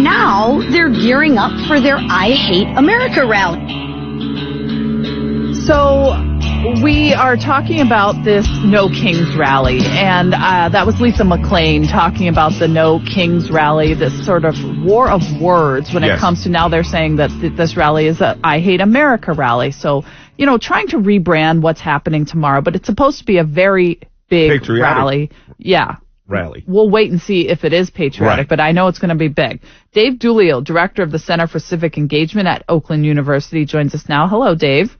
now they're gearing up for their I Hate America rally. So we are talking about this No Kings rally, and that was Lisa McLean talking about the No Kings rally, this sort of war of words when it comes to now they're saying that this rally is a I Hate America rally. So, trying to rebrand what's happening tomorrow, but it's supposed to be a very big rally. Yeah. Rally. We'll wait and see if it is patriotic, but I know it's going to be big. Dave Doolio, director of the Center for Civic Engagement at Oakland University, joins us now. Hello, Dave.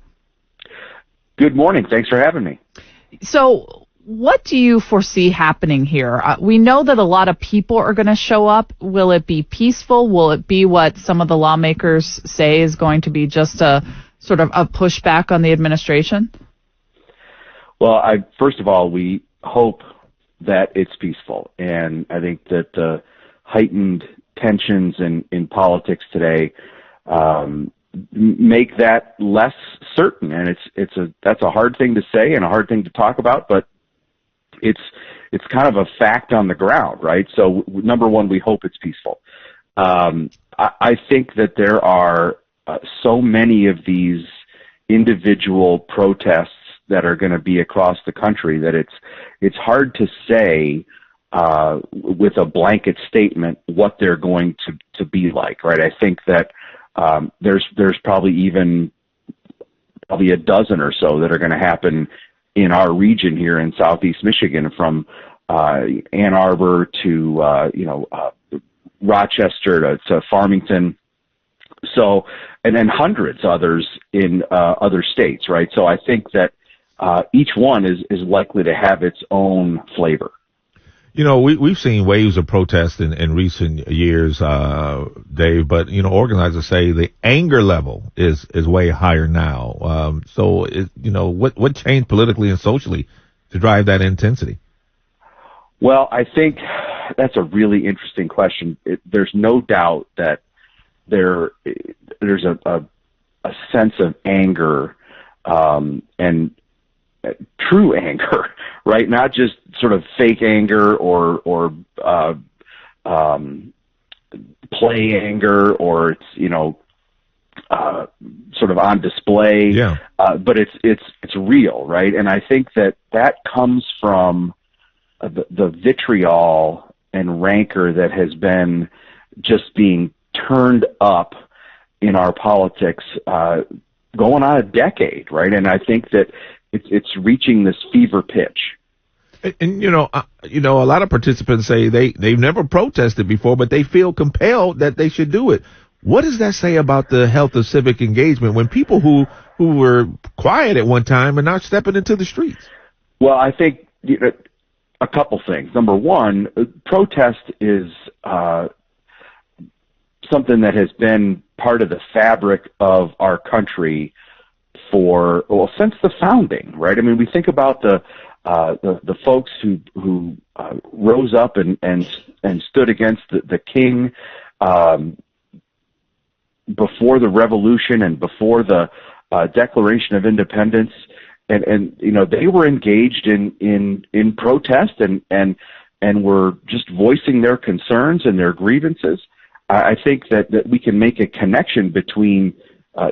Good morning. Thanks for having me. So what do you foresee happening here? We know that a lot of people are going to show up. Will it be peaceful? Will it be what some of the lawmakers say is going to be just a sort of a pushback on the administration? Well, first of all, we hope that it's peaceful. And I think that the heightened tensions in politics today make that less certain, and that's a hard thing to say and a hard thing to talk about, but it's kind of a fact on the ground, right? So number one, we hope it's peaceful. I think that there are so many of these individual protests that are going to be across the country that it's hard to say with a blanket statement what they're going to be like, right? I think that there's probably a dozen or so that are going to happen in our region here in Southeast Michigan, from Ann Arbor to Rochester to Farmington. So, and then hundreds others in other states, right? So I think that each one is likely to have its own flavor. We've seen waves of protest in recent years, Dave, but, organizers say the anger level is way higher now. What changed politically and socially to drive that intensity? Well, I think that's a really interesting question. There's no doubt that there's a sense of anger, and true anger, right? Not just sort of fake anger or play anger, or it's sort of on display. Yeah. But it's real, right? And I think that comes from the vitriol and rancor that has been just being turned up in our politics going on a decade, right? And I think that it's reaching this fever pitch. And a lot of participants say they've never protested before, but they feel compelled that they should do it. What does that say about the health of civic engagement when people who were quiet at one time are now stepping into the streets? Well, I think a couple things. Number one, protest is something that has been part of the fabric of our country since the founding, right? I mean, we think about the folks who rose up and stood against the king before the Revolution and before the Declaration of Independence, and they were engaged in protest and were just voicing their concerns and their grievances. I think that we can make a connection between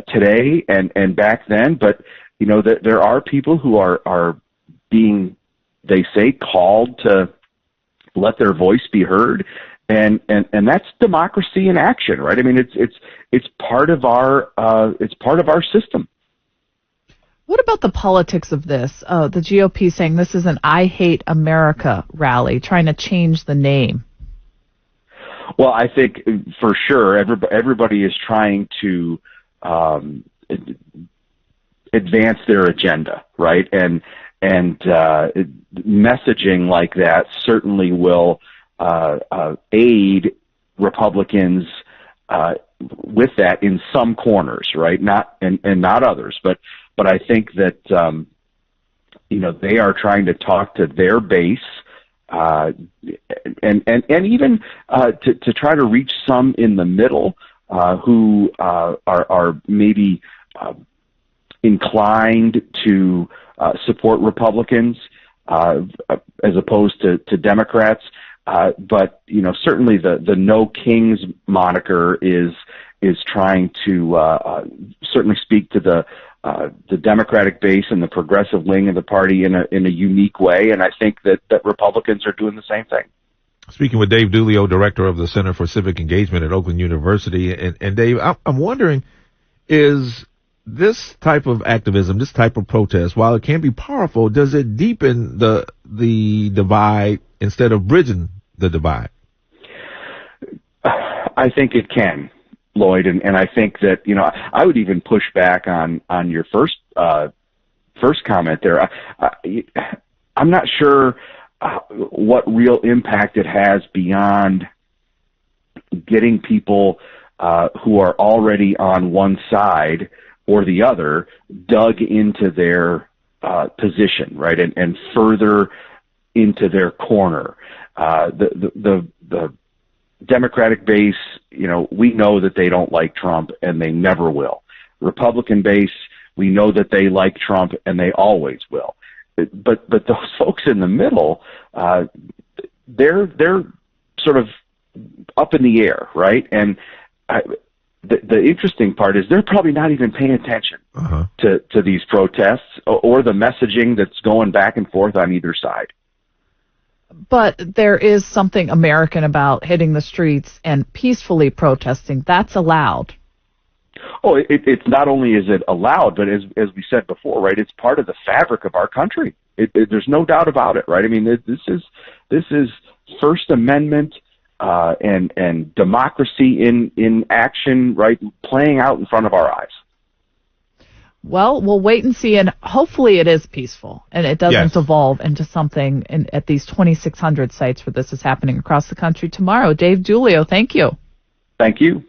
today and back then, but that there are people who are being, they say, called to let their voice be heard, and that's democracy in action, right? I mean, it's part of our system. What about the politics of this? The GOP saying this is an I Hate America rally, trying to change the name. Well, I think for sure everybody is trying to advance their agenda, right? And messaging like that certainly will aid Republicans with that in some corners, right? Not others, but I think that they are trying to talk to their base. And even to try to reach some in the middle who are maybe inclined to support Republicans as opposed to Democrats. But certainly the No Kings moniker is trying to certainly speak to the Democratic base and the progressive wing of the party in a unique way, and I think that Republicans are doing the same thing. Speaking with Dave Dulio, director of the Center for Civic Engagement at Oakland University, and Dave, I'm wondering, is this type of activism, this type of protest, while it can be powerful, does it deepen the divide instead of bridging the divide? I think it can, Lloyd, and I think that I would even push back on your first comment there. I'm not sure what real impact it has beyond getting people who are already on one side or the other dug into their position, right, and further into their corner. The Democratic base, we know that they don't like Trump and they never will. Republican base, we know that they like Trump and they always will. But those folks in the middle, they're sort of up in the air, right? And the interesting part is they're probably not even paying attention to these protests or the messaging that's going back and forth on either side. But there is something American about hitting the streets and peacefully protesting. That's allowed. Oh, it's not only is it allowed, but as we said before, right, it's part of the fabric of our country. There's no doubt about it, right? I mean, this is First Amendment and democracy in action, right, playing out in front of our eyes. Well, we'll wait and see, and hopefully it is peaceful, and it doesn't evolve into something at these 2,600 sites where this is happening across the country tomorrow. Dave Dulio, thank you. Thank you.